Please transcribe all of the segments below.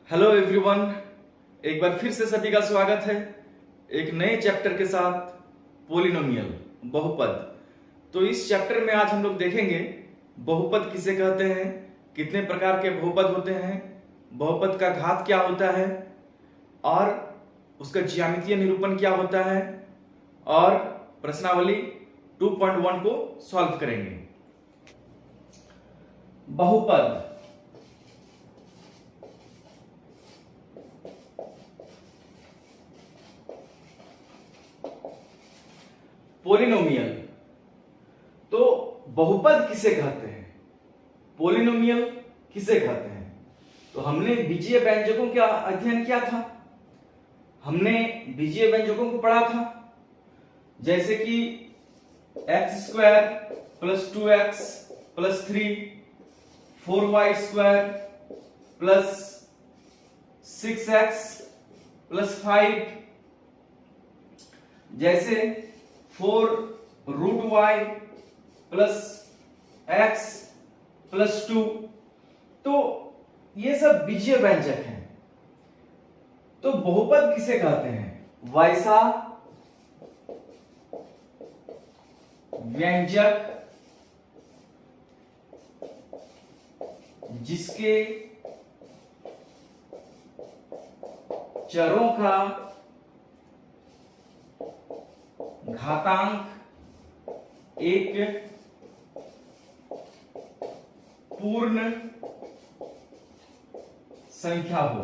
Hello everyone, एक बार फिर से सभी का स्वागत है एक नए चैप्टर के साथ पोलिनोमियल बहुपद। तो इस चैप्टर में आज हम लोग देखेंगे बहुपद किसे कहते हैं, कितने प्रकार के बहुपद होते हैं, बहुपद का घात क्या होता है और उसका ज्यामितीय निरूपण क्या होता है और प्रश्नावली 2.1 को सॉल्व करेंगे। बहुपद पोलिनोमियल। तो बहुपद किसे कहते हैं, पोलिनोमियल किसे कहते हैं? तो हमने बीजीय व्यंजकों का अध्ययन किया था, हमने बीजीय व्यंजकों को पढ़ा था, जैसे कि x square plus 2x plus 3, 4y square plus 6x plus 5, जैसे 4√y प्लस x प्लस 2। तो ये सब बीजीय व्यंजक हैं। तो बहुपद किसे कहते हैं? वैसा व्यंजक जिसके चरों का घातांक एक पूर्ण संख्या हो।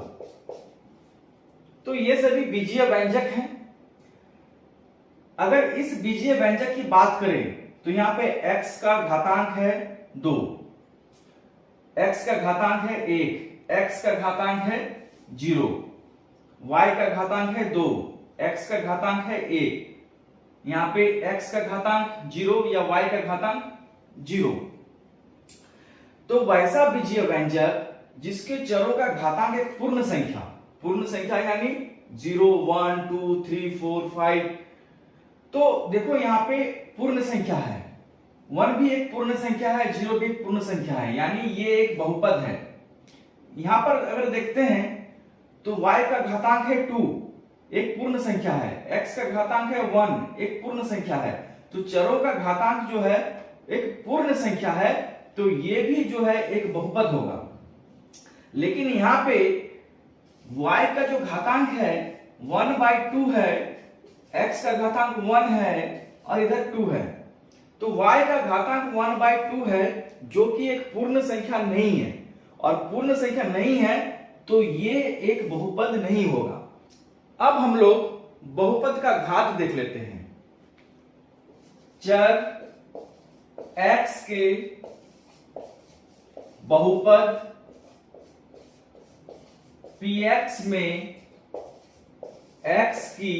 तो ये सभी बीजीय व्यंजक हैं। अगर इस बीजीय व्यंजक की बात करें तो यहां पे x का घातांक है 2, x का घातांक है 1, x का घातांक है 0, y का घातांक है 2, x का घातांक है 1। यहां पे x का घातांक 0 या y का घातांक 0। तो वैसा बीजीय व्यंजक जिसके चरों का घातांक एक पूर्ण संख्या यानी 0, 1, 2, 3, 4, 5। तो देखो यहां पे पूर्ण संख्या है, 1 भी एक पूर्ण संख्या है, 0 भी एक पूर्ण संख्या है, यानी ये एक बहुपद है। यहां पर अगर देखते हैं तो y का घातांक है 2, एक पूर्ण संख्या है, x का घातांक है 1, एक पूर्ण संख्या है। तो चरों का घातांक जो है एक पूर्ण संख्या है, तो ये भी जो है एक बहुपद होगा। लेकिन यहां पे y का जो घातांक है 1/2 है, x का घातांक 1 है और इधर 2 है। तो y का घातांक 1/2 है जो कि एक पूर्ण संख्या नहीं है, और पूर्ण संख्या नहीं है तो ये एक बहुपद नहीं होगा। अब हम लोग बहुपद का घात देख लेते हैं। चर x के बहुपद px में x की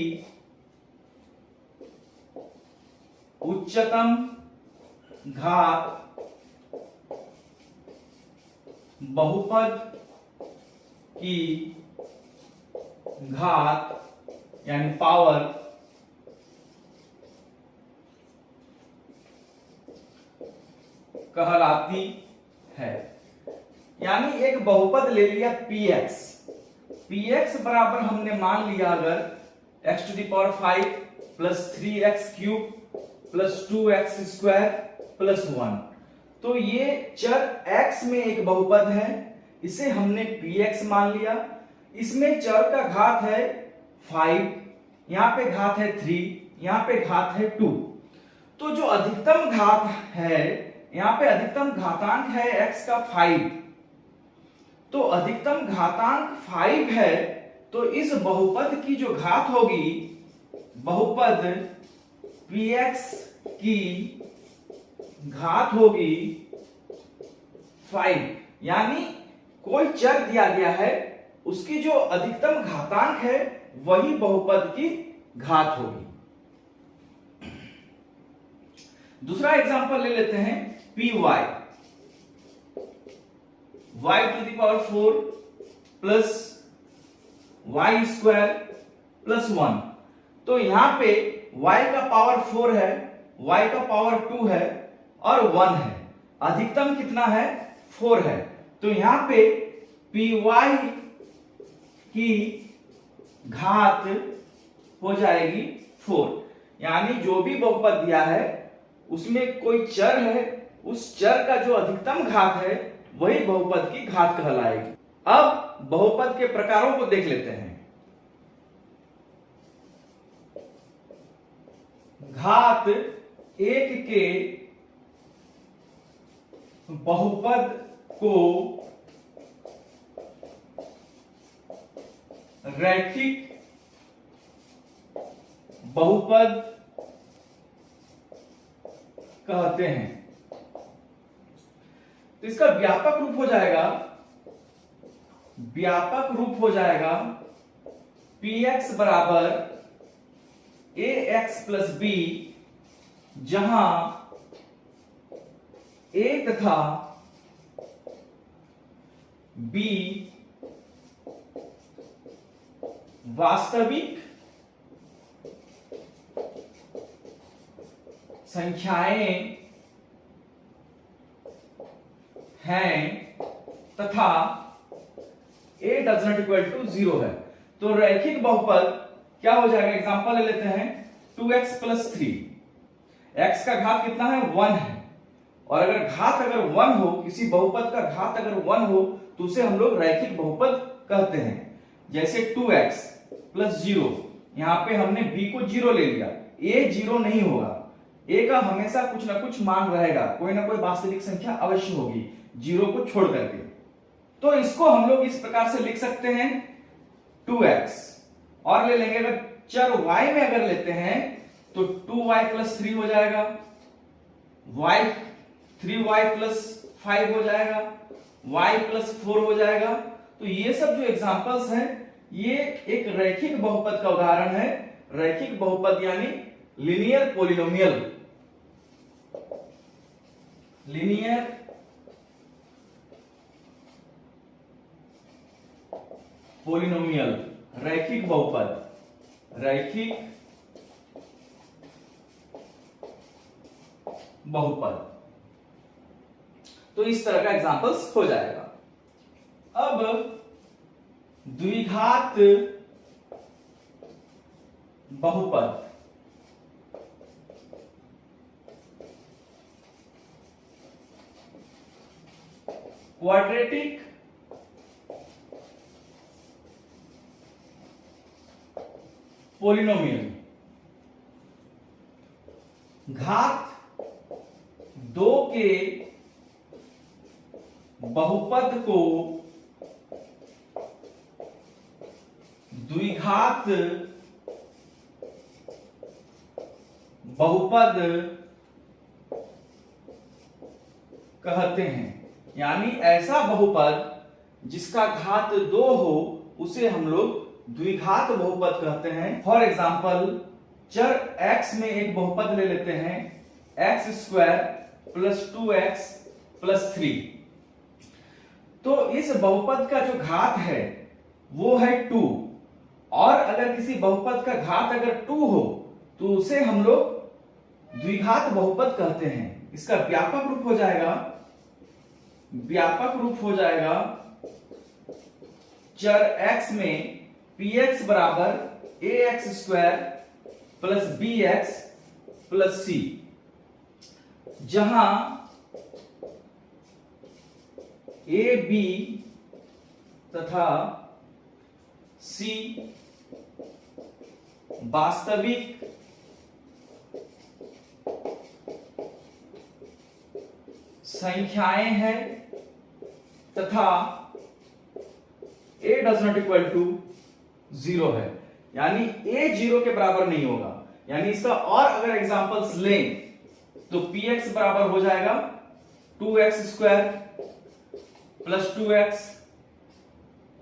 उच्चतम घात बहुपद की घात यानी पावर कहलाती है। यानी एक बहुपद ले लिया px बराबर हमने मान लिया अगर x⁵ plus 3x³ plus 2x square plus 1। तो ये चर x में एक बहुपद है, इसे हमने px मान लिया। इसमें चर का घात है 5, यहां पे घात है 3, यहां पे घात है 2। तो जो अधिकतम घात है, यहां पे अधिकतम घातांक है x का 5। तो अधिकतम घातांक 5 है, तो इस बहुपद की जो घात होगी, बहुपद px की घात होगी 5। यानी कोई चर दिया गया है, उसकी जो अधिकतम घातांक है वही बहुपद की घात होगी। दूसरा एग्जांपल ले लेते हैं py, y⁴ plus y square plus 1। तो यहां पे y का पावर 4 है, y का पावर 2 है और 1 है। अधिकतम कितना है? 4 है। तो यहां पे py की घात हो जाएगी 4। यानी जो भी बहुपद दिया है उसमें कोई चर है, उस चर का जो अधिकतम घात है वही बहुपद की घात कहलाएगी। अब बहुपद के प्रकारों को देख लेते हैं। घात 1 के बहुपद को रैखिक बहुपद कहते हैं। तो इसका व्यापक रूप हो जाएगा px बराबर ax प्लस b, जहां a तथा b वास्तविक संख्याएं हैं तथा a does not equal to 0 है। तो रैखिक बहुपद क्या हो जाएगा, एग्जांपल ले लेते हैं 2x प्लस 3। x का घात कितना है, 1 है, और अगर घात अगर 1 हो, किसी बहुपद का घात अगर 1 हो तो उसे हम लोग रैखिक बहुपद कहते हैं। जैसे 2x प्लस 0, यहां पे हमने b को 0 ले लिया, a 0 नहीं होगा, a का हमेशा कुछ ना कुछ मान रहेगा, कोई ना कोई वास्तविक संख्या अवश्य होगी 0 को छोड़ करके। तो इसको हम लोग इस प्रकार से लिख सकते हैं 2x, और ले लेंगे अगर चर y में अगर लेते हैं तो 2y प्लस 3 हो जाएगा, 3y प्लस 5 हो जाएगा, y प्लस 4 हो जाएगा। तो ये सब जो एग्जांपल्स हैं ये एक रैखिक बहुपद का उदाहरण है। रैखिक बहुपद यानी लीनियर पोलिनोमियल, रैखिक बहुपद। तो इस तरह का एग्जांपल्स हो जाएगा। अब द्विघात बहुपद, क्वाड्रेटिक पोलिनोमियल, घात 2 के बहुपद को द्विघात बहुपद कहते हैं। यानी ऐसा बहुपद जिसका घात 2 हो उसे हम लोग द्विघात बहुपद कहते हैं। फॉर एग्जाम्पल चर x में एक बहुपद ले लेते हैं x² प्लस 2x प्लस 3। तो इस बहुपद का जो घात है वो है 2, और अगर किसी बहुपद का घात अगर 2 हो तो उसे हम लोग द्विघात बहुपद कहते हैं। इसका व्यापक रूप हो जाएगा चर x में px बराबर ax² plus bx plus c, जहां a b तथा c वास्तविक संख्याएं हैं तथा a does not equal to 0 है। यानी a 0 के बराबर नहीं होगा। यानी इसका और अगर एग्जांपल्स लें तो px बराबर हो जाएगा 2x² प्लस 2x,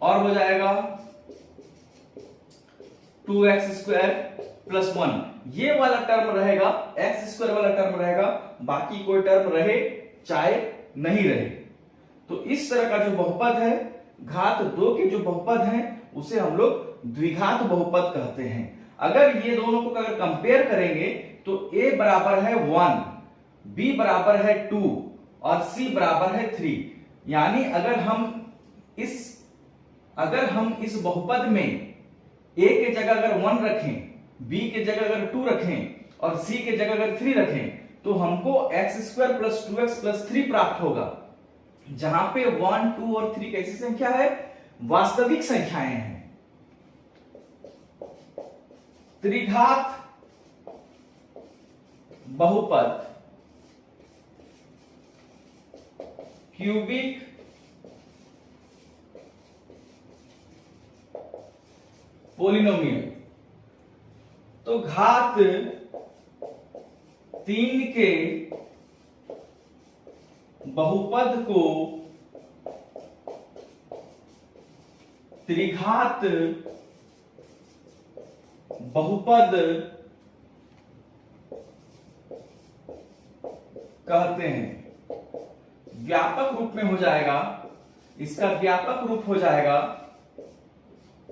और हो जाएगा 2x² प्लस 1। ये वाला टर्म रहेगा, x² वाला टर्म रहेगा, बाकी कोई टर्म रहे चाहे नहीं रहे। तो इस तरह का जो बहुपद है, घात 2 के जो बहुपद हैं उसे हम लोग द्विघात बहुपद कहते हैं। अगर ये दोनों को अगर कंपेयर करेंगे तो a बराबर है 1, b बराबर है 2 और c बराबर है 3। यानी अगर हम इस अगर हम इस बहुपद में a के जगह अगर 1 रखें, b के जगह अगर 2 रखें और c के जगह अगर 3 रखें तो हमको x² + 2x + 3 प्राप्त होगा, जहां पे 1, 2 और 3 कैसी संख्या है? वास्तविक संख्याएं हैं। त्रिघात बहुपद, क्यूबिक पोलिनोमियल। तो घात 3 के बहुपद को त्रिघात बहुपद कहते हैं। व्यापक रूप में हो जाएगा, इसका व्यापक रूप हो जाएगा,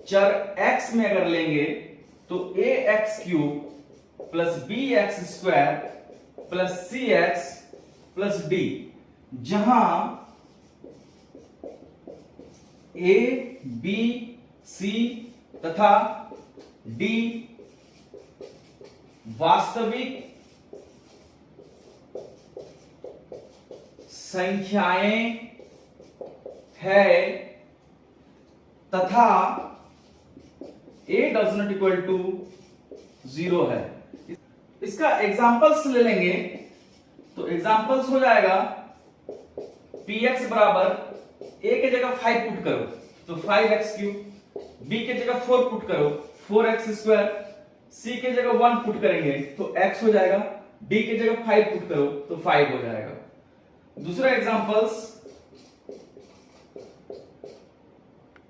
चर x में अगर लेंगे तो ax³ + bx² + cx + d, जहां a, b, c तथा d वास्तविक संख्याएं है तथा a ≠ 0 है। इसका एग्जांपल्स ले लेंगे तो एग्जांपल्स हो जाएगा px बराबर a के जगह 5 पुट करो तो 5x³, b के जगह 4 पुट करो 4x², c के जगह 1 पुट करेंगे तो x हो जाएगा, d के जगह 5 पुट करो तो 5 हो जाएगा। दूसरा एग्जांपल्स,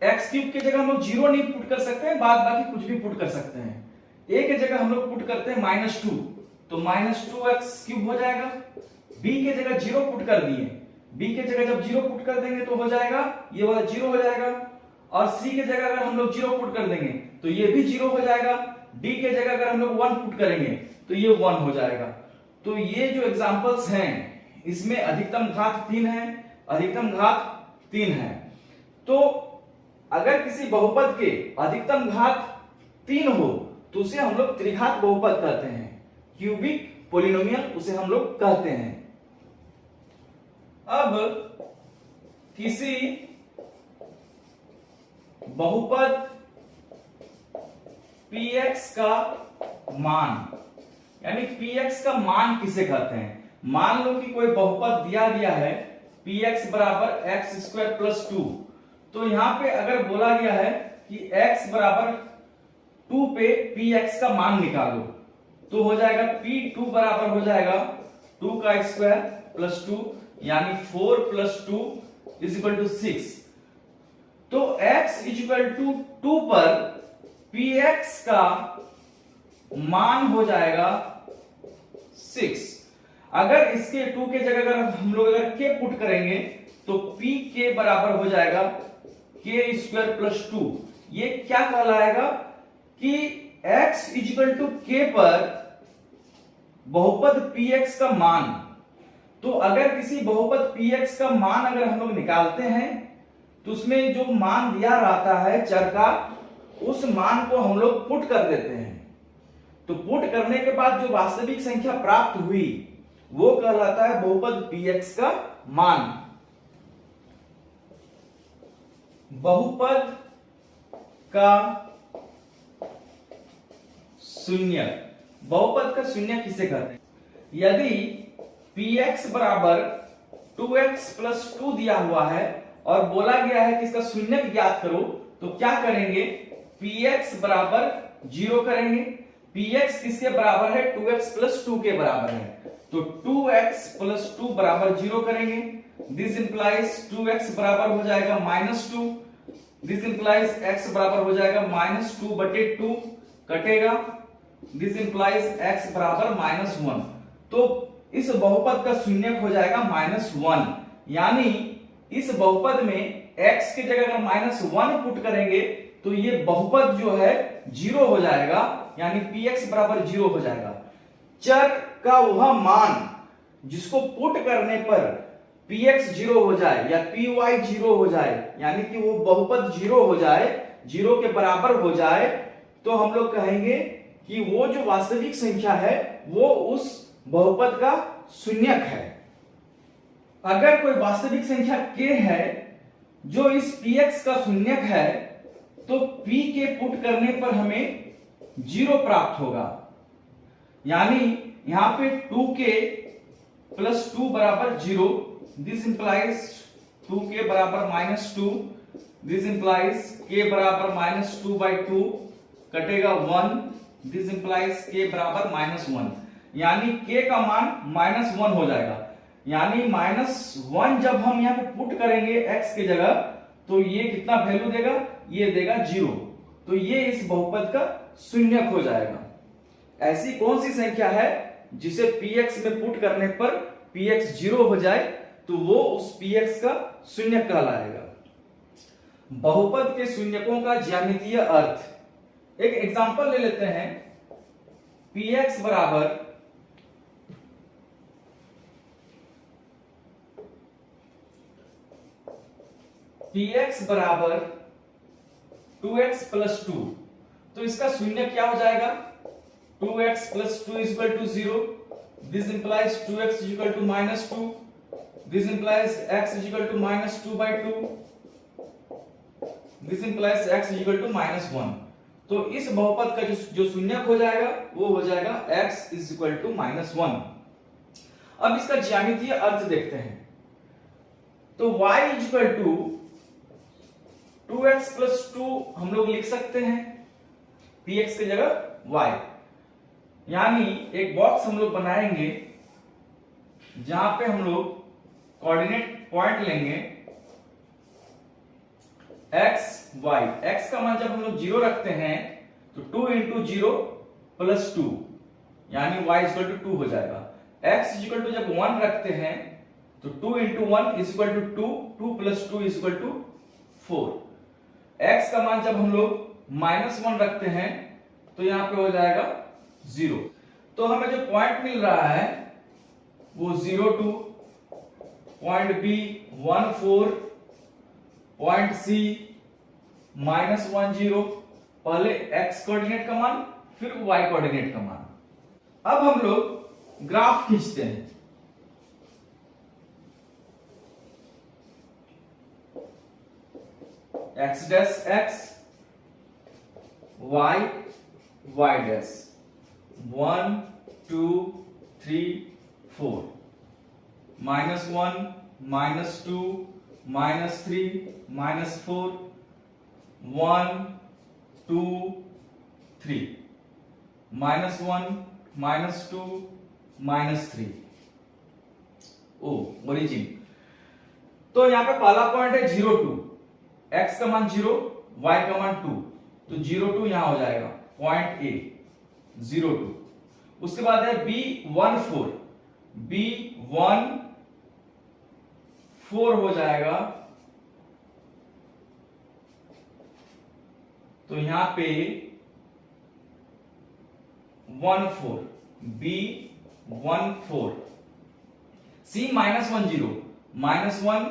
x³ के जगह हम लोग 0 नहीं पुट कर सकते हैं, बाद बाकी कुछ भी पुट कर सकते हैं। a के जगह हम लोग पुट करते हैं -2 तो -2x³ हो जाएगा। b के जगह 0 पुट कर दिए, b के जगह जब 0 पुट कर देंगे तो हो जाएगा ये वाला 0 हो जाएगा, और c के जगह अगर हम लोग 0 पुट कर देंगे तो ये भी 0 हो जाएगा। d के जगह अगर हम लोग 1 पुट करेंगे तो ये 1 हो जाएगा। तो ये जो एग्जांपल्स हैं इसमें अधिकतम घात 3 है, अधिकतम घात 3 है। तो अगर किसी बहुपद के अधिकतम घात 3 हो तो उसे हम लोग त्रिघात बहुपद कहते हैं, क्यूबिक पोलिनोमियल उसे हम लोग कहते हैं। अब किसी बहुपद px का मान, यानी px का मान किसे कहते हैं? मान लो कि कोई बहुपद दिया गया है px बराबर x² + 2, तो यहां पे अगर बोला गया है कि x बराबर 2 पे px का मान निकालो तो हो जाएगा p2 बराबर हो जाएगा 2² + 2 यानी 4 + 2 = 6। तो x = 2 पर px का मान हो जाएगा 6। अगर इसके 2 के जगह अगर हम लोग अगर k पुट करेंगे तो p के बराबर हो जाएगा k² + 2। ये क्या कहलाएगा कि x = k पर बहुपद px का मान। तो अगर किसी बहुपद px का मान अगर हम लोग निकालते हैं तो उसमें जो मान दिया रहता है चर का, उस मान को हम लोग पुट कर देते हैं। तो पुट करने के बाद जो वास्तविक संख्या प्राप्त हुई वो कहलाता है बहुपद px का मान। बहुपद का शून्य, बहुपद का शून्य किसे कहते हैं? यदि px बराबर 2x + 2 दिया हुआ है और बोला गया है कि इसका शून्य ज्ञात करो, तो क्या करेंगे? px बराबर 0 करेंगे। px किसके बराबर है? 2x + 2 के बराबर है, तो 2x + 2 बराबर 0 करेंगे। दिस इंप्लाइज 2x बराबर हो जाएगा -2, दिस इंप्लाइज x बराबर हो जाएगा -2/2 कटेगा, दिस इंप्लाइज x बराबर -1। तो इस बहुपद का शून्य हो जाएगा -1, यानी इस बहुपद में x की जगह अगर -1 पुट करेंगे तो ये बहुपद जो है 0 हो जाएगा, यानी px बराबर 0 हो जाएगा। चर का वह मान जिसको पुट करने पर px जीरो हो जाए या py जीरो हो जाए, यानी कि वो बहुपद जीरो हो जाए, जीरो के बराबर हो जाए, तो हम लोग कहेंगे कि वो जो वास्तविक संख्या है वो उस बहुपद का शून्यक है। अगर कोई वास्तविक संख्या k है जो इस px का शून्यक है, तो p के पुट करने पर हमें जीरो प्राप्त होगा, यानी यहां पे 2k प्लस 2 बराबर जीरो, दिस इंप्लाइज 2k बराबर -2, दिस इंप्लाइज k बराबर -2/2 कटेगा 1, दिस इंप्लाइज k बराबर -1, यानी k का मान -1 हो जाएगा। यानी -1 जब हम यहाँ पे पुट करेंगे x की जगह, तो ये कितना वैल्यू देगा, ये देगा 0, तो ये इस बहुपद का शून्यक हो जाएगा। ऐसी कौन सी संख्या है जिसे px में पुट करने पर px 0 हो जाए, तो वो उस px का शून्यक कहलाएगा। बहुपद के शून्यकों का ज्यामितीय अर्थ, एक एग्जांपल ले लेते हैं। px बराबर px बराबर 2x प्लस 2, तो इसका शून्य क्या हो जाएगा, 2x plus 2 is equal to 0, this implies 2x is equal to -2, this implies x is equal to -2/2, this implies x is equal to -1। तो इस बहुपद का जो शून्यक हो जाएगा वो हो जाएगा x इज इक्वल टू -1। अब इसका ज्यामितीय अर्थ देखते हैं। तो y is equal to 2x plus 2 हम लोग लिख सकते हैं px की जगह y, यानी एक बॉक्स हम लोग बनाएंगे जहां पे हम लोग कोऑर्डिनेट पॉइंट लेंगे x y। x का मान जब हम लोग 0 रखते हैं तो 2 इंटू 0 प्लस 2, यानी y इज इक्वल टू 2 हो जाएगा। x इज इक्वल टू जब 1 रखते हैं तो 2 into 1 is equal to 2, 2 plus 2 is equal to 4। x का मान जब हम लोग -1 रखते हैं तो यहां पे हो जाएगा 0। तो हमें जो पॉइंट मिल रहा है वो 0, 2, पॉइंट B 1, 4, पॉइंट C -1, 0, पहले x कोऑर्डिनेट का मान फिर y कोऑर्डिनेट का मान। अब हम लोग ग्राफ खींचते हैं। x dash x, y y dash, 1 2 3 4, -1 -2 -3 -4, 1 2 3, -1 -2 -3। ओ ओरिजिन, तो यहां पे पहला पॉइंट है 0, 2, x का मान 0, y का मान 2, तो 0, 2 यहां हो जाएगा पॉइंट A 0, 2। उसके बाद है B 1, 4, B 1 4 हो जाएगा, तो यहां पे 1 4, B 1 4, C -1 0, -1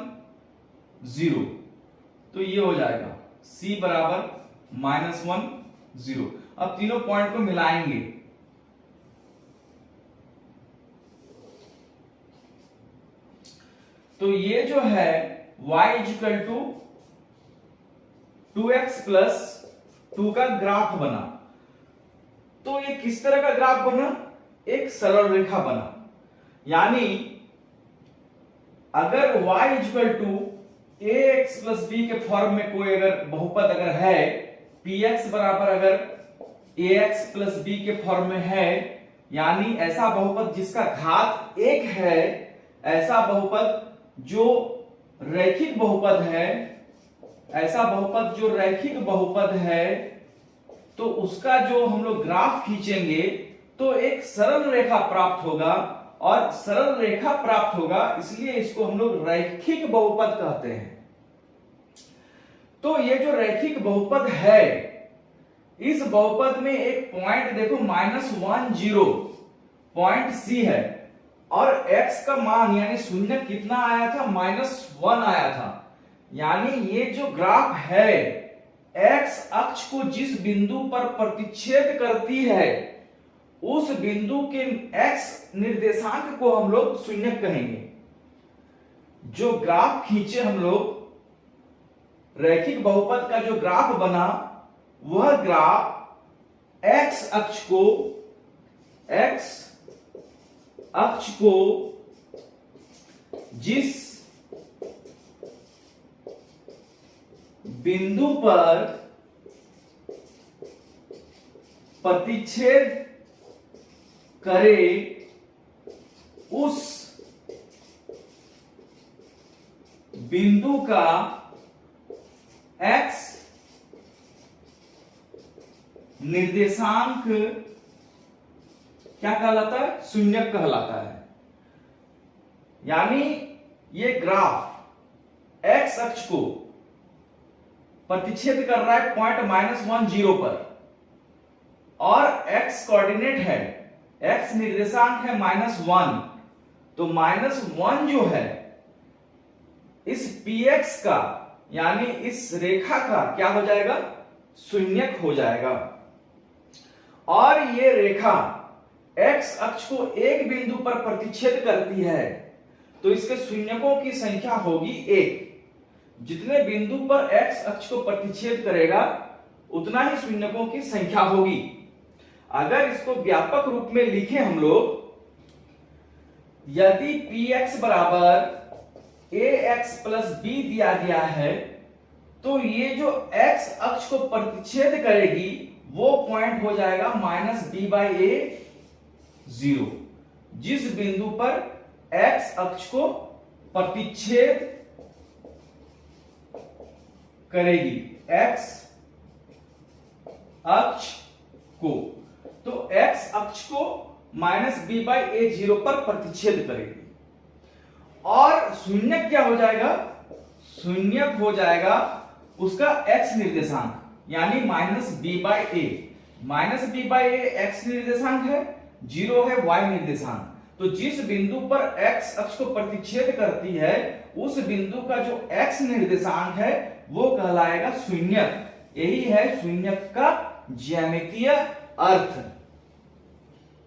0, तो ये हो जाएगा C बराबर -1 0। अब तीनों पॉइंट को मिलाएंगे, तो ये जो है y is equal to 2x plus 2 का ग्राफ बना। तो ये किस तरह का ग्राफ बना, एक सरल रेखा बना। यानी अगर y is equal to ax plus b के फॉर्म में कोई अगर बहुपद अगर है, px बराबर अगर ax प्लस b के फॉर्म में है, यानी ऐसा बहुपद जिसका घात 1 है, ऐसा बहुपद जो रैखिक बहुपद है, ऐसा बहुपद जो रैखिक बहुपद है, तो उसका जो हम लोग ग्राफ खींचेंगे तो एक सरल रेखा प्राप्त होगा, और सरल रेखा प्राप्त होगा इसलिए इसको हम लोग रैखिक बहुपद कहते हैं। तो ये जो रैखिक बहुपद है, इस बहुपद में एक पॉइंट देखो -1 0 पॉइंट C है, और x का मान यानी शून्य कितना आया था, -1 आया था। यानी ये जो ग्राफ है x अक्ष को जिस बिंदु पर प्रतिच्छेद करती है उस बिंदु के x निर्देशांक को हम लोग शून्य कहेंगे। जो ग्राफ खींचे हम लोग, रैखिक बहुपद का जो ग्राफ बना, वह ग्राफ x अक्ष को जिस बिंदु पर प्रतिच्छेद करे उस बिंदु का x निर्देशांक क्या कहलाता है, शून्य कहलाता है। यानी ये ग्राफ x अक्ष को प्रतिच्छेद कर रहा है पॉइंट -10 पर और x कोऑर्डिनेट है, x निर्देशांक है -1, तो -1 जो है इस px का यानी इस रेखा का क्या हो जाएगा, शून्यक हो जाएगा। और ये रेखा x अक्ष को एक बिंदु पर प्रतिच्छेद करती है तो इसके शून्यकों की संख्या होगी 1। जितने बिंदु पर x अक्ष को प्रतिच्छेद करेगा उतना ही शून्यकों की संख्या होगी। अगर इसको व्यापक रूप में लिखें हम लोग, यदि px बराबर ax प्लस b दिया गया है तो ये जो x अक्ष को प्रतिच्छेद करेगी वो पॉइंट हो जाएगा -b/a0। जिस बिंदु पर x अक्ष को प्रतिच्छेद करेगी x अक्ष को, तो x अक्ष को -b/a0 पर प्रतिच्छेद करेगी। और शून्य क्या हो जाएगा, शून्य हो जाएगा उसका x निर्देशांक यानी -b/a। -b/a x निर्देशांक है, 0 है y निर्देशांक। तो जिस बिंदु पर x अक्ष को प्रतिच्छेद करती है उस बिंदु का जो x निर्देशांक है वो कहलाएगा शून्यक। यही है शून्यक का ज्यामितीय अर्थ।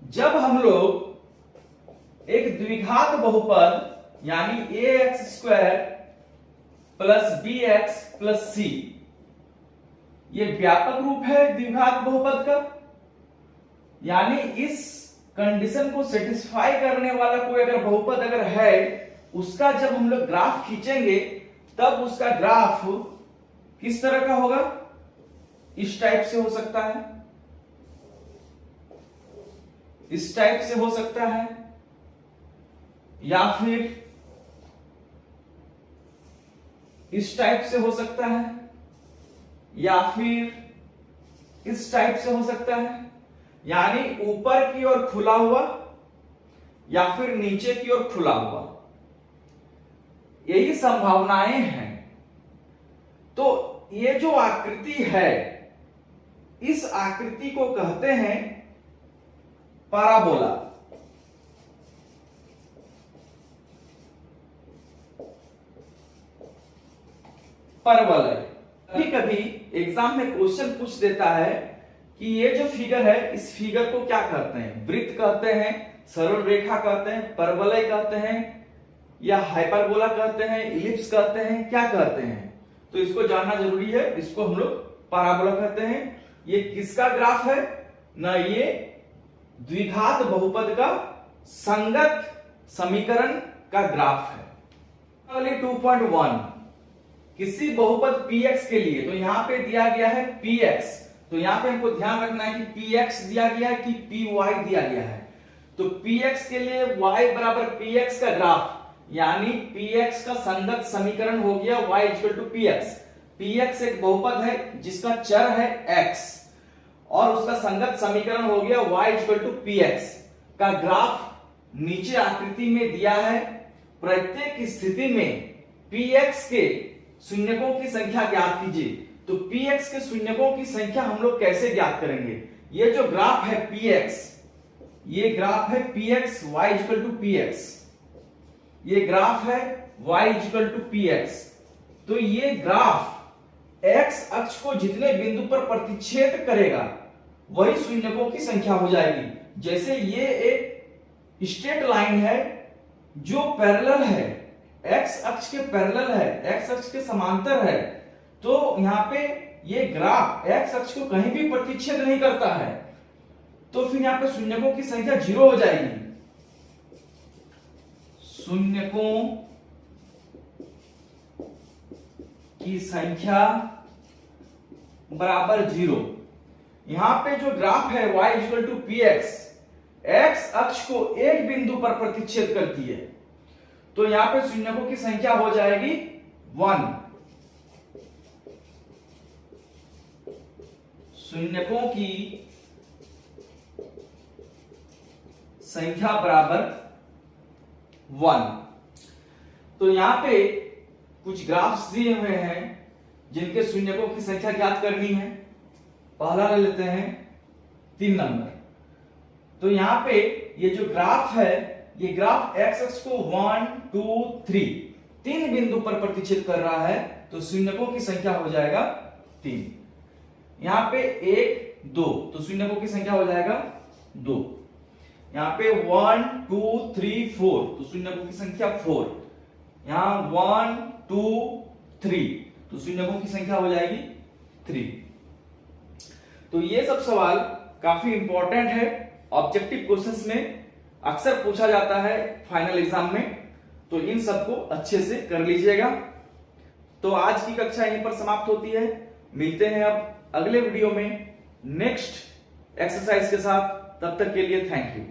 जब हम लोग एक द्विघात बहुपद यानी ax² plus bx plus c, ये व्यापक रूप है द्विघात बहुपद का, यानी इस कंडीशन को सेटिस्फाई करने वाला कोई अगर बहुपद अगर है, उसका जब हम लोग ग्राफ खींचेंगे तब उसका ग्राफ किस तरह का होगा, इस टाइप से हो सकता है, इस टाइप से हो सकता है, या फिर इस टाइप से हो सकता है, या फिर इस टाइप से हो सकता है। यानी ऊपर की ओर खुला हुआ या फिर नीचे की ओर खुला हुआ, यही संभावनाएं हैं। तो ये जो आकृति है, इस आकृति को कहते हैं पैराबोला। परवलय। कभी कभी एग्जाम में क्वेश्चन पूछ देता है कि ये जो फिगर है, इस फिगर को क्या कहते हैं, वृत्त कहते हैं, सरल रेखा कहते हैं, परवलय कहते हैं, या हाइपरबोला कहते हैं, इलिप्स कहते हैं, क्या कहते हैं। तो इसको जानना जरूरी है। इसको हम लोग पैराबोला कहते हैं। ये किसका ग्राफ है ना, ये द्विघात बहुपद का संगत समीकरण का ग्राफ है। अगली 2.1, किसी बहुपद px के लिए, तो यहां पे दिया गया है px, तो यहां पे हमको ध्यान रखना है कि px दिया गया है कि py दिया गया है। तो px के लिए y बराबर px का ग्राफ यानी px का संगत समीकरण हो गया y equal to px। px एक बहुपद है जिसका चर है x और उसका संगत समीकरण हो गया y इक्वल टू px का ग्राफ नीचे आकृति में दिया है। प्रत्येक स्थिति में px के शून्यकों की संख्या ज्ञात कीजिए। तो px के शून्यकों की संख्या हम लोग कैसे ज्ञात करेंगे, ये जो ग्राफ है px, ये ग्राफ है px y equal to px, ये ग्राफ है y इक्वल टू px। तो ये ग्राफ x अक्ष को जितने बिंदु पर प्रतिच्छेद करेगा वही शून्यकों की संख्या हो जाएगी। जैसे ये एक स्ट्रेट लाइन है जो पैरेलल है, x अक्ष के पैरेलल है, x अक्ष के समांतर है, तो यहां पे ये ग्राफ x अक्ष को कहीं भी प्रतिच्छेद नहीं करता है, तो फिर यहां पे शून्यकों की संख्या 0 हो जाएगी। शून्यकों की संख्या बराबर 0। यहां पे जो ग्राफ है y equal to px, x अक्ष को एक बिंदु पर प्रतिच्छेद करती है, तो यहां पे शून्यकों की संख्या हो जाएगी 1। शून्यकों की संख्या बराबर 1। तो यहां पे कुछ ग्राफ्स दिए हुए हैं जिनके शून्यकों की संख्या ज्ञात करनी है। पहला ले लेते हैं 3 नंबर। तो यहां पे ये जो ग्राफ है, ये ग्राफ x अक्ष को 1 2 3 तीन बिंदु पर प्रतिच्छेद कर रहा है, तो शून्यकों की संख्या हो जाएगा 3। यहां पे 1 2, तो शून्यकों की संख्या हो जाएगा 2। यहां पे 1 2 3 4, तो शून्यकों की संख्या 4। यहां 1 2 3, तो शून्यकों की संख्या हो जाएगी 3। तो ये सब सवाल काफी इंपॉर्टेंट है, ऑब्जेक्टिव क्वेश्चंस में अक्सर पूछा जाता है फाइनल एग्जाम में, तो इन सबको अच्छे से कर लीजिएगा। तो आज की कक्षा यहीं पर समाप्त होती है। मिलते हैं अब अगले वीडियो में नेक्स्ट एक्सरसाइज के साथ। तब तक के लिए थैंक यू।